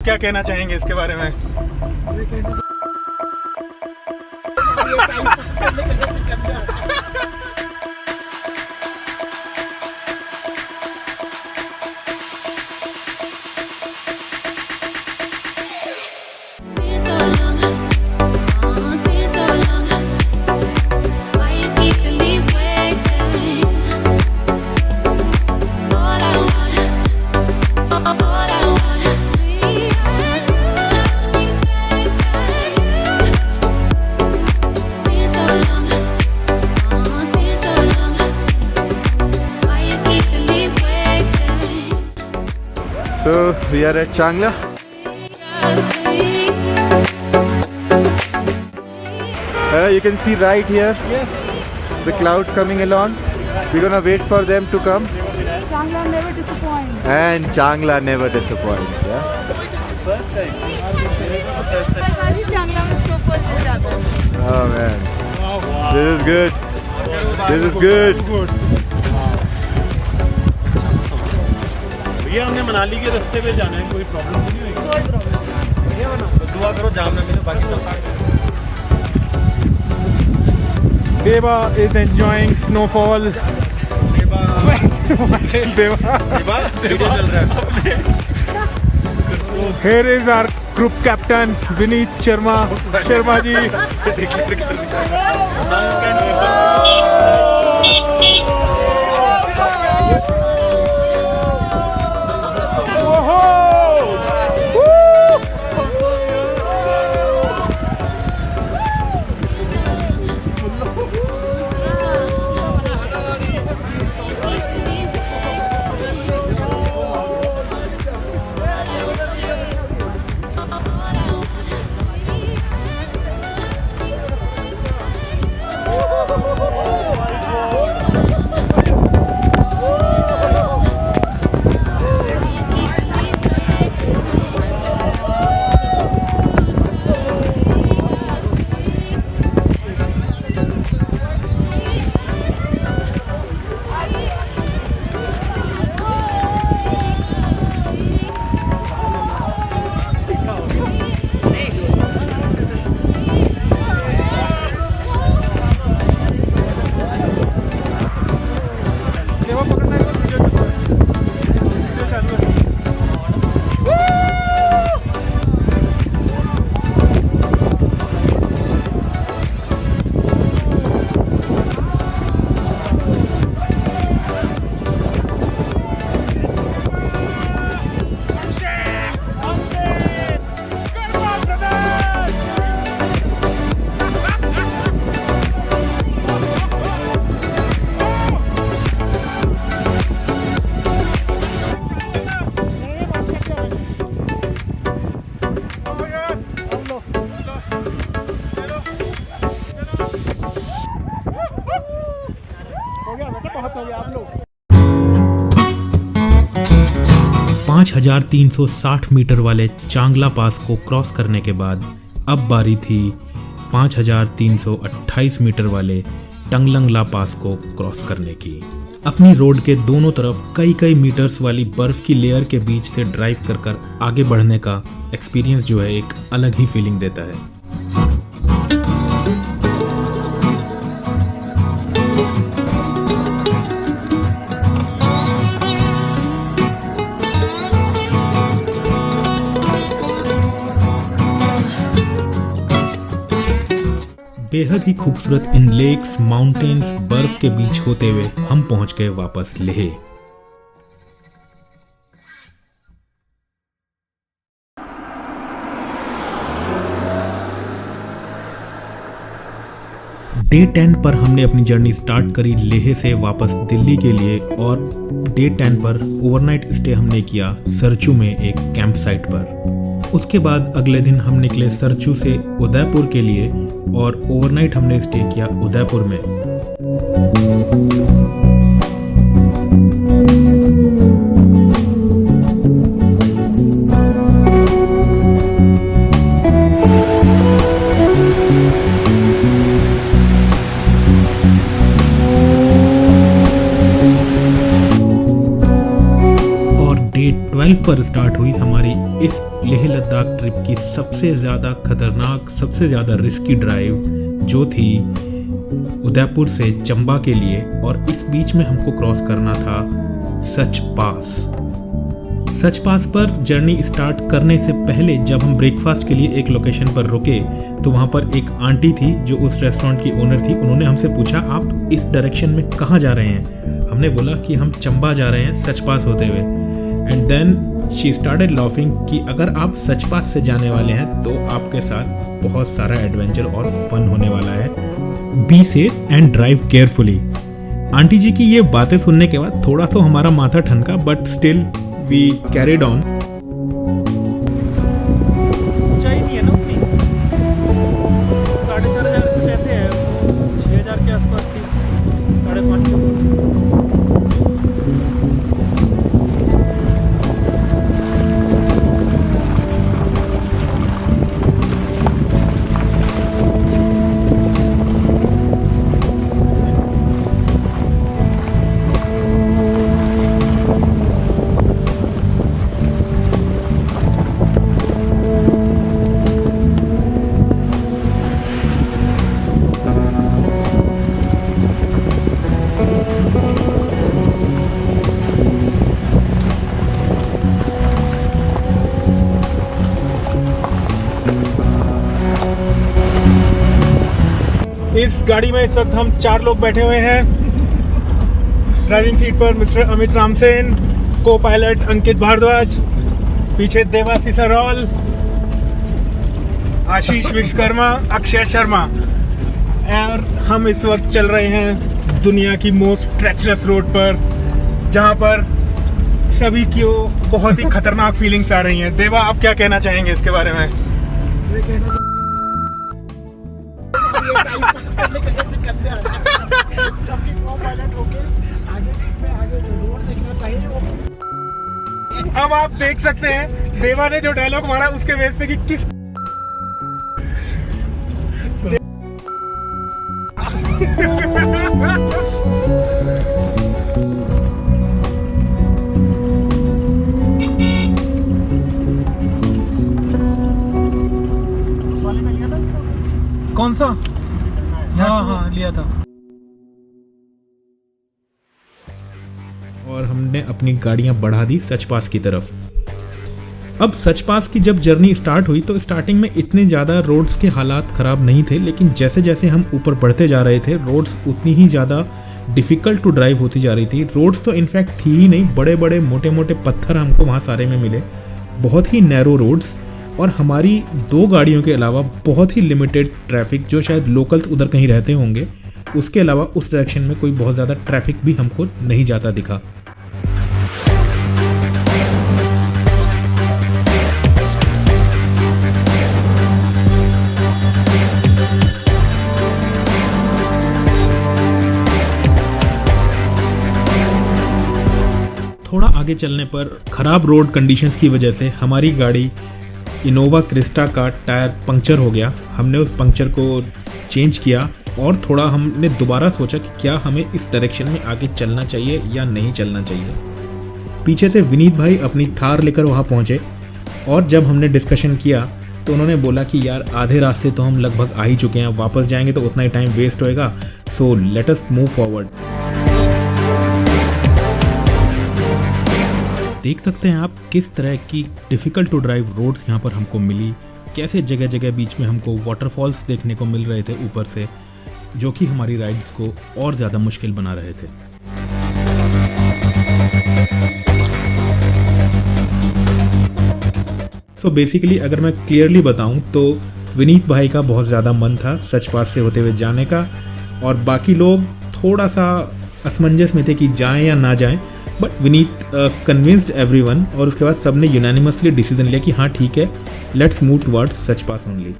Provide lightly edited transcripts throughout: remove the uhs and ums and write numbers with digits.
क्या कहना चाहेंगे इसके बारे में? So we are at Changla. You can see right here, the clouds coming along. We're gonna wait for them to come. Changla never disappoints. And Changla never disappoints. Yeah. Changla में snowfall हो जाता है. Oh man, this is good. This is good. भैया हमने मनाली के रास्ते पे जाना है, कोई प्रॉब्लम नहीं होगी? कोई प्रॉब्लम. दुआ करो जाम ना मिले, बाकी सब Deva is enjoying snowfall. देवा Deva. वीडियो चल रहा है. Here is our group captain Vineet Sharma. Sharma ji. बहुत हो गया आप लोग। 5360 मीटर वाले चांगला पास को क्रॉस करने के बाद अब बारी थी 5328 मीटर वाले टंगलंगला पास को क्रॉस करने की। अपनी रोड के दोनों तरफ कई कई मीटर्स वाली बर्फ की लेयर के बीच से ड्राइव कर कर आगे बढ़ने का एक्सपीरियंस जो है एक अलग ही फीलिंग देता है। बेहद ही खूबसूरत इन लेक्स, माउंटेन्स, बर्फ के बीच होते हुए हम पहुंच गए वापस लेह। डे 10 पर हमने अपनी जर्नी स्टार्ट करी लेह से वापस दिल्ली के लिए और डे 10 पर ओवरनाइट स्टे हमने किया सरचू में एक कैंप साइट पर। उसके बाद अगले दिन हम निकले सरचू से उदयपुर के लिए और ओवरनाइट हमने स्टे किया उदयपुर में। और डे 12 पर स्टार्ट हुई हमारी इस लेह लद्दाख ट्रिप की सबसे ज़्यादा खतरनाक, सबसे ज़्यादा रिस्की ड्राइव जो थी उदयपुर से चंबा के लिए, और इस बीच में हमको क्रॉस करना था सच पास। सच पास पर जर्नी स्टार्ट करने से पहले जब हम ब्रेकफास्ट के लिए एक लोकेशन पर रुके तो वहाँ पर एक आंटी थी जो उस रेस्टोरेंट की ओनर थी। उन्होंने हमसे पूछा आप इस डायरेक्शन में कहाँ जा रहे हैं। हमने बोला कि हम चंबा जा रहे हैं सच पास होते हुए। And then she started laughing कि अगर आप सच पास से जाने वाले हैं तो आपके साथ बहुत सारा एडवेंचर और फन होने वाला है। Be safe and drive carefully. Aunty ji की ये बातें सुनने के बाद थोड़ा तो हमारा माथा ठनका, but still we carried on. ऊंचाई नहीं है ना उतनी, 4,500 कुछ ऐसे है, 6,000 के आसपास थी, 5,500। इस गाड़ी में इस वक्त हम 4 लोग बैठे हुए हैं। ड्राइविंग सीट पर मिस्टर अमित रामसेन, को पायलट अंकित भारद्वाज, पीछे देवासी सरौल, आशीष विश्वकर्मा, अक्षय शर्मा। और हम इस वक्त चल रहे हैं दुनिया की मोस्ट ट्रेचरस रोड पर, जहां पर सभी की बहुत ही खतरनाक फीलिंग्स आ रही हैं। देवा, आप क्या कहना चाहेंगे इसके बारे में? अब आप देख सकते हैं देवा ने जो डायलॉग मारा उसके बेस पे कि किस कौन सा? हाँ लिया था। और हमने अपनी गाड़ियां बढ़ा दी सच पास की तरफ। अब सच पास की जब जर्नी स्टार्ट हुई तो स्टार्टिंग में इतने ज़्यादा रोड्स के हालात ख़राब नहीं थे, लेकिन जैसे जैसे हम ऊपर बढ़ते जा रहे थे रोड्स उतनी ही ज़्यादा डिफ़िकल्ट टू ड्राइव होती जा रही थी। रोड्स तो इनफैक्ट थी ही नहीं, बड़े बड़े मोटे मोटे पत्थर हमको वहाँ सारे में मिले, बहुत ही नैरो रोड्स, और हमारी 2 गाड़ियों के अलावा बहुत ही लिमिटेड ट्रैफिक, जो शायद लोकल्स उधर कहीं रहते होंगे। उसके अलावा उस डायरेक्शन में कोई बहुत ज़्यादा ट्रैफिक भी हमको नहीं जाता दिखा। थोड़ा आगे चलने पर ख़राब रोड कंडीशंस की वजह से हमारी गाड़ी इनोवा क्रिस्टा का टायर पंक्चर हो गया। हमने उस पंक्चर को चेंज किया और थोड़ा हमने दोबारा सोचा कि क्या हमें इस डायरेक्शन में आगे चलना चाहिए या नहीं चलना चाहिए। पीछे से विनीत भाई अपनी थार लेकर वहाँ पहुँचे, और जब हमने डिस्कशन किया तो उन्होंने बोला कि यार आधे रास्ते तो हम लगभग आ ही चुके हैं, वापस जाएंगे तो उतना ही टाइम वेस्ट होएगा, so let us move forward. देख सकते हैं आप किस तरह की डिफ़िकल्ट टू ड्राइव रोड्स यहाँ पर हमको मिली, कैसे जगह जगह बीच में हमको वाटरफॉल्स देखने को मिल रहे थे ऊपर से, जो कि हमारी राइड्स को और ज़्यादा मुश्किल बना रहे थे। सो बेसिकली अगर मैं क्लियरली बताऊं तो विनीत भाई का बहुत ज़्यादा मन था सच पास से होते हुए जाने का, और बाकी लोग थोड़ा सा असमंजस में थे कि जाएं या ना जाएं, बट विनीत कन्विंस्ड एवरीवन, और उसके बाद सबने यूनानिमसली डिसीजन लिया कि हाँ ठीक है, let's move towards such pass only.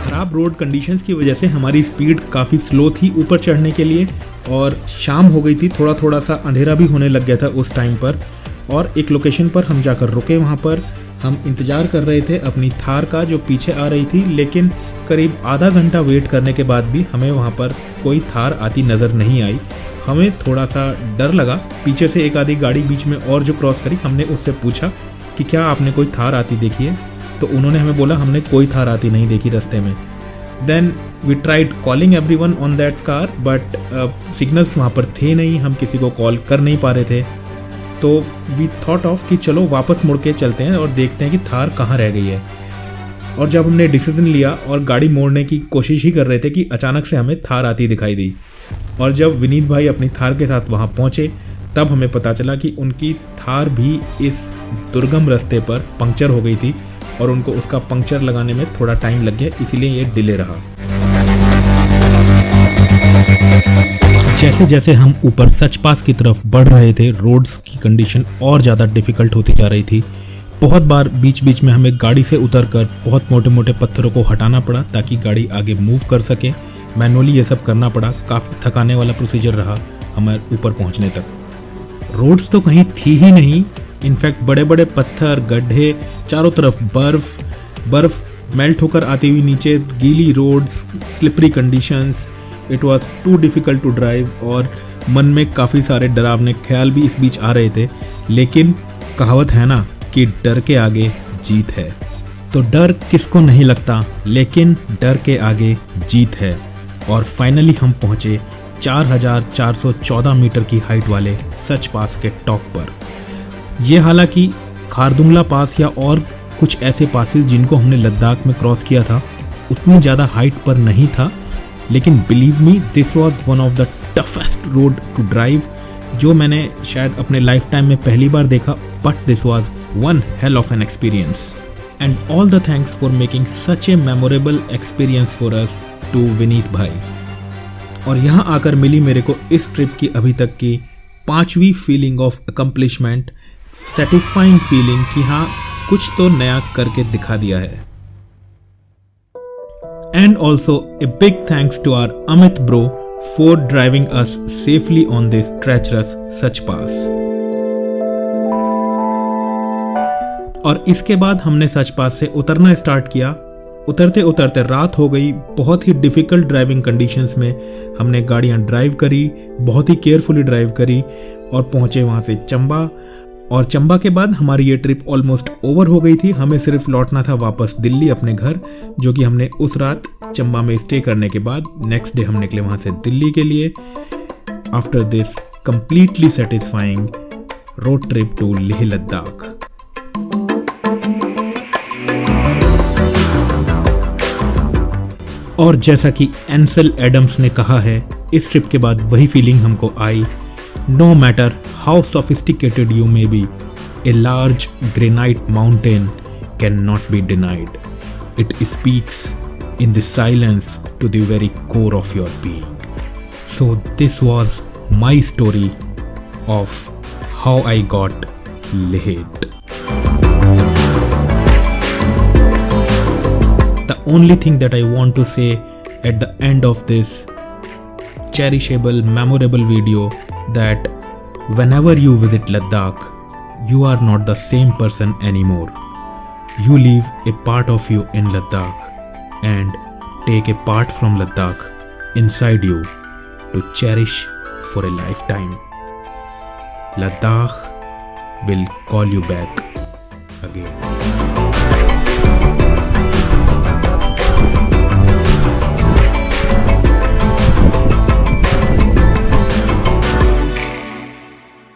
खराब रोड कंडीशंस की वजह से हमारी स्पीड काफ़ी स्लो थी ऊपर चढ़ने के लिए, और शाम हो गई थी, थोड़ा सा अंधेरा भी होने लग गया था उस टाइम पर। और एक लोकेशन पर हम जाकर रुके, वहाँ पर हम इंतज़ार कर रहे थे अपनी थार का जो पीछे आ रही थी, लेकिन करीब आधा घंटा वेट करने के बाद भी हमें वहाँ पर कोई थार आती नज़र नहीं आई। हमें थोड़ा सा डर लगा। पीछे से एक आधी गाड़ी बीच में और जो क्रॉस करी, हमने उससे पूछा कि क्या आपने कोई थार आती देखी है, तो उन्होंने हमें बोला हमने कोई थार आती नहीं देखी रास्ते में। Then we tried calling everyone on that car, but signals वहाँ पर थे नहीं, हम किसी को कॉल कर नहीं पा रहे थे। तो वी थॉट ऑफ कि चलो वापस मुड़ के चलते हैं और देखते हैं कि थार कहाँ रह गई है। और जब हमने डिसीजन लिया और गाड़ी मोड़ने की कोशिश ही कर रहे थे कि अचानक से हमें थार आती दिखाई दी। और जब विनीत भाई अपनी थार के साथ वहाँ पहुँचे, तब हमें पता चला कि उनकी थार भी इस दुर्गम रास्ते पर पंक्चर हो गई थी और उनको उसका पंक्चर लगाने में थोड़ा टाइम लग गया, इसीलिए ये डिले रहा। जैसे जैसे हम ऊपर सच पास की तरफ बढ़ रहे थे, रोड्स की कंडीशन और ज़्यादा डिफ़िकल्ट होती जा रही थी। बहुत बार बीच बीच में हमें गाड़ी से उतरकर बहुत मोटे मोटे पत्थरों को हटाना पड़ा ताकि गाड़ी आगे मूव कर सके। मैनुअली ये सब करना पड़ा। काफ़ी थकाने वाला प्रोसीजर रहा हमारे ऊपर पहुंचने तक। रोड्स तो कहीं थी ही नहीं, इनफैक्ट बड़े बड़े पत्थर, गड्ढे, चारों तरफ बर्फ़ मेल्ट होकर आती हुई नीचे, गीली roads, slippery conditions. It was too difficult to drive और मन में काफ़ी सारे डरावने ख्याल भी इस बीच आ रहे थे। लेकिन कहावत है ना कि डर के आगे जीत है, तो डर किसको नहीं लगता, लेकिन डर के आगे जीत है। और फाइनली हम पहुँचे 4414 मीटर की हाइट वाले सच पास के टॉप पर। यह हालांकि खारदुंगला पास या और कुछ ऐसे पासेस जिनको हमने लद्दाख में क्रॉस किया था, उतनी ज़्यादा हाइट पर नहीं था, लेकिन believe me this was one of the toughest road to drive जो मैंने शायद अपने लाइफ टाइम में पहली बार देखा। But this was one hell of an experience and all the thanks for making such a memorable experience for us to Vineet भाई। और यहाँ आकर मिली मेरे को इस ट्रिप की अभी तक की 5वीं feeling of accomplishment, satisfying feeling कि हाँ कुछ तो नया करके दिखा दिया है। And also a big thanks to our Amit bro for driving us safely on this treacherous Sach Pass. और इसके बाद हमने सच पास से उतरना स्टार्ट किया। उतरते उतरते रात हो गई। बहुत ही डिफ़िकल्ट ड्राइविंग कंडीशंस में हमने गाड़ियाँ ड्राइव करी, बहुत ही केयरफुली ड्राइव करी और पहुँचे वहाँ से चंबा। और चंबा के बाद हमारी ये ट्रिप ऑलमोस्ट ओवर हो गई थी। हमें सिर्फ लौटना था वापस दिल्ली अपने घर, जो कि हमने उस रात चंबा में स्टे करने के बाद नेक्स्ट डे हम निकले वहाँ से दिल्ली के लिए। After this completely satisfying road trip to Leh Ladakh. और जैसा कि एंसेल एडम्स ने कहा है, इस ट्रिप के बाद वही फीलिंग हमको आई। No matter how sophisticated you may be, a large granite mountain cannot be denied. It speaks in the silence to the very core of your being. So this was my story of how I got laid. The only thing that I want to say at the end of this cherishable, memorable video that whenever you visit Ladakh, you are not the same person anymore. You leave a part of you in Ladakh and take a part from Ladakh inside you to cherish for a lifetime. Ladakh will call you back again.